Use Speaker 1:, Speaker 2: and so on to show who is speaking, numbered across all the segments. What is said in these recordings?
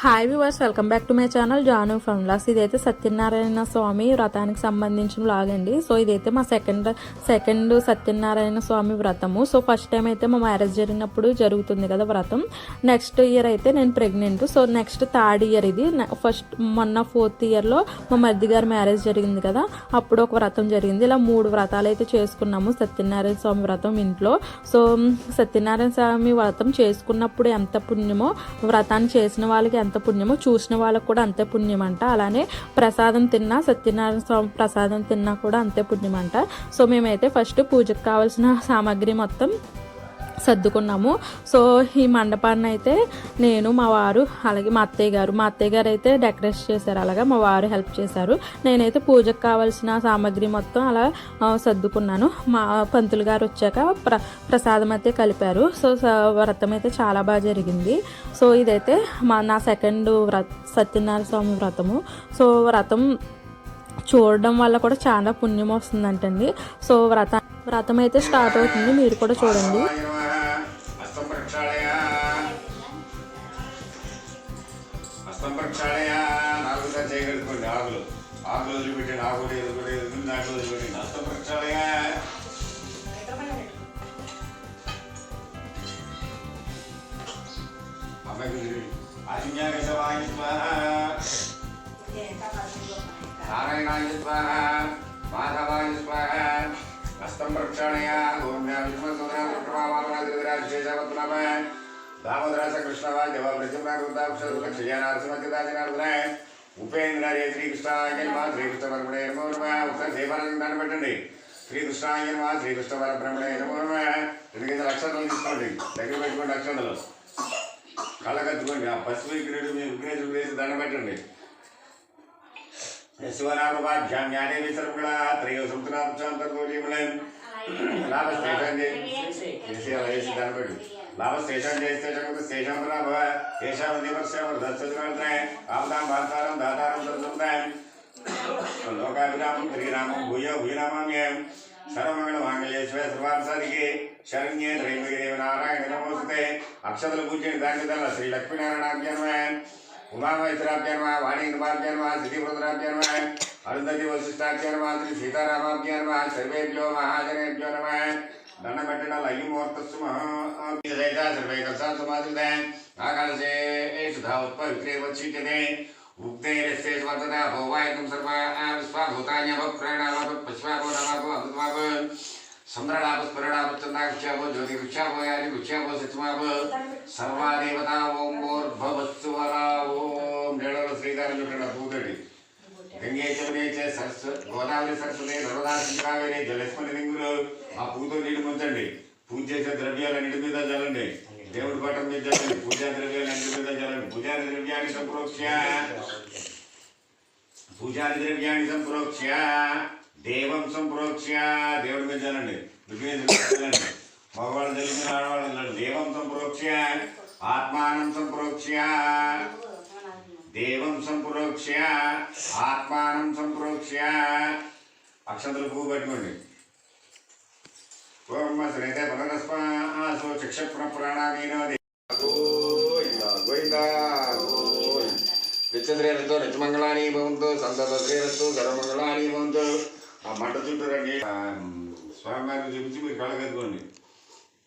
Speaker 1: Hi viewers, welcome back to my channel Janu fun vlogs. ఇదైతే సత్యనారాయణ స్వామి వ్రతానికి సంబంధించిన వ్లాగ్ అండి. సో ఇదైతే మా సెకండ్ సత్యనారాయణ స్వామి వ్రతము. సో ఫస్ట్ టైం అయితే మా మ్యారేజ్ జరిగినప్పుడు జరుగుతుంది కదా వ్రతం. నెక్స్ట్ ఇయర్ అయితే నేను pregnant. So next third year ఇది. ఫస్ట్ మొన్న 4th ఇయర్లో మా మరిది గారి మ్యారేజ్ జరిగింది కదా, అప్పుడు ఒక వ్రతం జరిగింది. ఇలా 3 వ్రతాలు అయితే చేసుకున్నాము సత్యనారాయణ స్వామి వ్రతం ఇంట్లో. సో సత్యనారాయణ స్వామి వ్రతం చేసుకున్నప్పుడు ఎంత పుణ్యమో, వ్రతాన్ని చేసిన వాళ్ళకి ఎంత పుణ్యమో, చూసిన వాళ్ళకు కూడా అంతే పుణ్యం అంట. అలానే ప్రసాదం తిన్నా, సత్యనారాయణ స్వామి ప్రసాదం తిన్నా కూడా అంతే పుణ్యం అంట. సో మేమైతే ఫస్ట్ పూజకు కావాల్సిన సామాగ్రి మొత్తం సర్దుకున్నాము. సో ఈ మండపాన్ని అయితే నేను, మా వారు, అలాగే మా అత్తయ్య గారు అయితే డెకరేట్ చేశారు. అలాగా మా వారు హెల్ప్ చేశారు. నేనైతే పూజకు కావాల్సిన సామాగ్రి మొత్తం అలా సర్దుకున్నాను. మా పంతులు గారు వచ్చాక ప్రసాదం అయితే కలిపారు. సో వ్రతం అయితే చాలా బాగా జరిగింది. సో ఇదైతే నా సెకండ్ సత్యనారాయణ స్వామి వ్రతము. సో వ్రతం చూడడం వల్ల కూడా చాలా పుణ్యం వస్తుందంటండి. సో వ్రతం అయితే స్టార్ట్ అవుతుంది, మీరు కూడా చూడండి.
Speaker 2: నారాయణాయ స్వాహ, మాధవాయ స్వాహ. హస్తం ప్రక్షాళయ. ఓం దామోదరాస కృష్ణవాయ దేవ ప్రజాక్షయానారసింహదాజనార్దనాయ ఉపేంద్రాయ శ్రీకృష్ణాయ నమ. శ్రీకృష్ణ పరబ్రహ్మణే నమో నమః. ఒకసారి దేవాలయం దాన్ని పెట్టండి. శ్రీకృష్ణాయ నమ. శ్రీకృష్ణ పరబ్రహ్మణే నమో నమః. 2 అక్షరాలు తీసుకోండి, దగ్గర పెట్టుకోండి. అక్షరాలు కళ్ళకత్తుకోండి. ఆ పసుపు విగ్రహం వేసి దండం పెట్టండి. శివనామభాభ్యాం జ్ఞానే విసర్గణ త్రయో సంతనాంతర్గోజీమలం లాభశేషం చేసి అలా వేసి దానిపెట్టు. లాభశేషం చేస్తే శేషం లాభ శేషావతి వర్షం దర్శనాయ ఆపదాం భాతారం దాతారం దర్శనాయ లోకాభిరామం శ్రీరామం భూయ భూయనామామ్యం సర్వమంగళ మాంగళ్యేశ్వర సర్వార్థసాధికే శరణ్యే త్రయంబకే నారాయణ నమోస్తుతే. అక్షతలు పూజని దాని శ్రీ లక్ష్మీనారాయణాభ్యన్మయ, ఉమామహేశ్వరాభ్యన్మ, వాణీంద్రాభ్యన్మ, శ్రీపురుద్రాభ్యన్మ, అరుంధతి వశిష్టాభ్యన్మ, శ్రీ సీతారామాభ్యన్మ. సర్వేభ్యో మహాజనేభ్యో నమ. దండం పెట్టిన లయ్యమూర్తస్సు సర్వే కల్సామాదిదే ఆకాశేషుధా ఉత్పవిత్రేవచ్ఛిత్యతే ఉక్తైరస్య వర్తదా భోవాయకం సర్వా విశ్వాభూతాన్యభప్రణామపుష్పాభూతమాభో అమృతమాభో సంద్రడాపస్ఫురణాపచ్చందాక్షాభో జ్యోతివృక్షాభో యాని వృక్షాభో సత్యమాభో సర్వాదేవతా ఓం భోర్భవస్సువరా. ఓం నేడలో శ్రీకారం చుట్టండి పూతడి. గంగే చే సరస్వతి గోదావరి సరస్వతి నర్మదా సింగావేరి జలస్మని రింగులు. ఆ పూతో నీళ్ళు ముంచండి. పూజ చేసే ద్రవ్యాలు అన్నిటి మీద చల్లండి. దేవుడి పట్టం మీద చల్లండి. పూజా ద్రవ్యాలు అన్నిటి మీద చల్లండి. పూజాది ద్రవ్యాన్ని సంప్రోక్ష్య దేవం సంప్రోక్ష్య దేవుడి మీద చల్లండి. చల్లండి. మగవాళ్ళు చల్లిన ఆడవాళ్ళు చల్లండి. దేవం సంప్రోక్ష్య ఆత్మానం సంప్రోక్ష్య దేవం సంప్రోక్ష్య ఆత్మానం సంప్రోక్ష్య. అక్షంతలు పువ్వు పట్టుకోండి. ఓం శ్రీతే పరస్పో చక్షపుర పురాణామీనో గోవింద నిత్యశ్రేయస్సు నిత్యమంగళాని భవంతు సంతశ్రేయస్సు సర్వమంగళాని భవంతు. ఆ మంట చుట్టూ రండి. స్వామివారిని చూపించి మీరు కళ్ళగద్దుకోండి.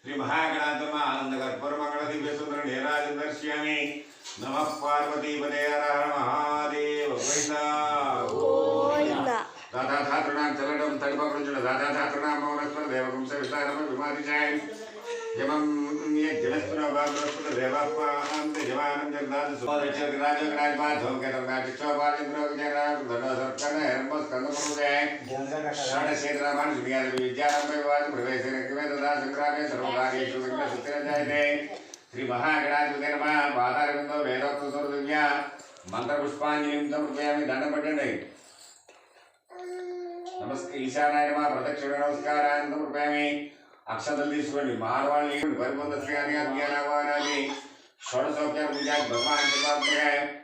Speaker 2: శ్రీ మహాగణాత్మ ఆనంద కర్పూర మంగళ దివ్య సుందర నీరాజం దర్శయామి. నమః పార్వతీపదే హర హర మహాదేవ. దాదాధాతృణాం చలనం తడిపంచుడ దాదాధాతృణాం మౌనస్మర దేవకంస విస్తారమ విమాదిచాయ యమం జలస్పుర బాబస్పుర దేవాపాంతే జవానం జగదాద సుపాదచర్ రాజోగరాజ పార్థం కేతం నాటిక్షోపాలింద్రో విజయరామ ధనసర్కణ హెర్మస్ కందముదే షడశేద్రామాన్ సునియాద విద్యారంభ వివాద ప్రవేశన కవేదదా సంగ్రామే సర్వకార్యేషు విఘ్న సుతిరజాయతే. శ్రీ మహాగణాధిపతే నమః. పాదారవిందో వేదోక్త సూర్యదివ్య మంత్ర పుష్పాంజలిం సమర్పయామి. దండం పెట్టండి. ఈశానాయ నమః. ప్రదక్షిణ నమస్కారాన్ని సమర్పయామి. అక్షతలు తీసుకోండి. మానవాళ్ళని పరిపూర్ణ శ్రీయాని షోడశోపచార పూజ భగవాన్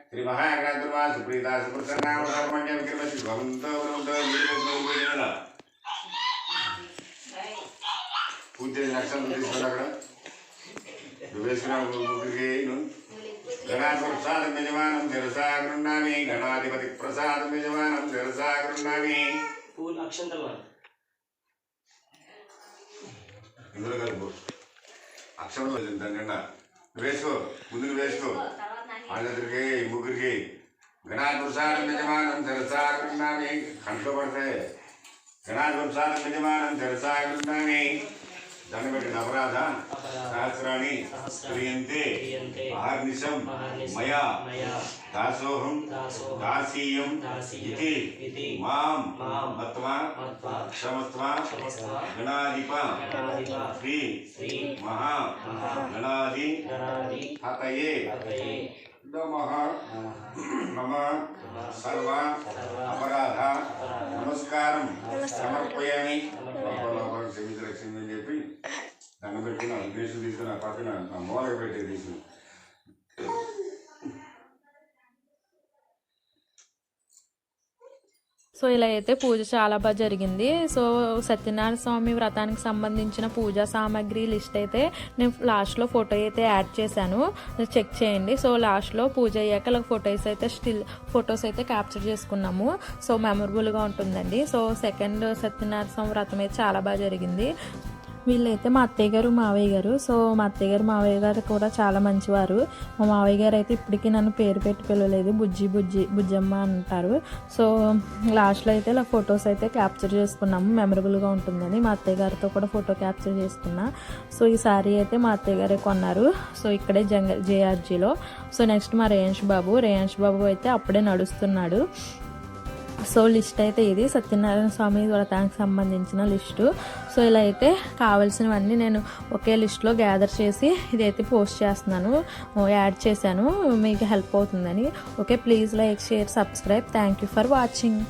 Speaker 2: శ్రీ మహాగణాధిప సుప్రీత సుప్రసన్నామణ్య విక్రమసి భవంతో పూజ చేసిన అక్షతలు తీసుకోండి. అక్కడ వేసుకున్న ముగ్గురికి గణాధిపతిప్రసాదం యజమానం శిరసా గృహ్ణామి గణాధిపతి ప్రసాదం యజమానం శిరసా గృహ్ణామి
Speaker 3: పూలు అక్షంతలు
Speaker 2: ఇందులో కలుపు అక్షరంలో తింటాను వేసుకో ముందుకు వేసుకో వాళ్ళిద్దరికి ముగ్గురికి గణాధిపతిప్రసాదం యజమానం శిరసా గృహ్ణామి కంట్లో పడతాయి గణాధిపతిప్రసాదం యజమానం శిరసా గృహ్ణామి దాన్ని బట్టి నవరాధ సహస్రాణి క్రియంతే ఆర్నిశం మయా దాసోహం దాసీయం ఇతి మాం మత్వా క్షమత్వా గణాధిప శ్రీ మహా గణాధి హతయే నమః మమ సర్వ అపరాధ నమస్కారం సమర్పయామి క్షమించరక్షింది అని చెప్పి దండం పెట్టి నా ఉద్దేశం తీసుకుని ఆ పక్కన నా మూలకి పెట్టే తీసుకుని
Speaker 1: సో ఇలా అయితే పూజ చాలా బాగా జరిగింది. సో సత్యనారాయణ స్వామి వ్రతానికి సంబంధించిన పూజా సామాగ్రి లిస్ట్ అయితే నేను లాస్ట్లో ఫోటో అయితే యాడ్ చేశాను, చెక్ చేయండి. సో లాస్ట్లో పూజ అయ్యాక ఇలా ఫొటోస్ అయితే క్యాప్చర్ చేసుకున్నాము. సో మెమరబుల్గా ఉంటుందండి. సో సెకండ్ సత్యనారాయణ స్వామి వ్రతం అయితే చాలా బాగా జరిగింది. వీళ్ళైతే మా అత్తయ్య గారు మావయ్య గారు. సో మా అత్తయ్య గారు మావయ్య గారు కూడా చాలా మంచివారు. మా మావయ్య గారు అయితే ఇప్పటికీ నన్ను పేరు పెట్టి పిలవలేదు, బుజ్జమ్మ అంటారు. సో లాస్ట్లో అయితే ఇలా ఫొటోస్ అయితే క్యాప్చర్ చేసుకున్నాము, మెమరబుల్గా ఉంటుందని. మా అత్తయ్య గారితో కూడా ఫోటో క్యాప్చర్ చేసుకున్నా. సో ఈ సారీ అయితే మా అత్తయ్య గారే కొన్నారు. సో ఇక్కడే జేఆర్జీలో. సో నెక్స్ట్ మా రేయంష్ బాబు అయితే అప్పుడే నడుస్తున్నాడు. సో లిస్ట్ అయితే ఇది సత్యనారాయణ స్వామి వ్రతానికి సంబంధించిన లిస్టు. సో ఇలా అయితే కావాల్సినవన్నీ నేను ఒకే లిస్ట్లో గ్యాదర్ చేసి ఇదైతే పోస్ట్ చేస్తున్నాను, యాడ్ చేశాను, మీకు హెల్ప్ అవుతుందని. Okay, please like, share, subscribe. Thank you for watching.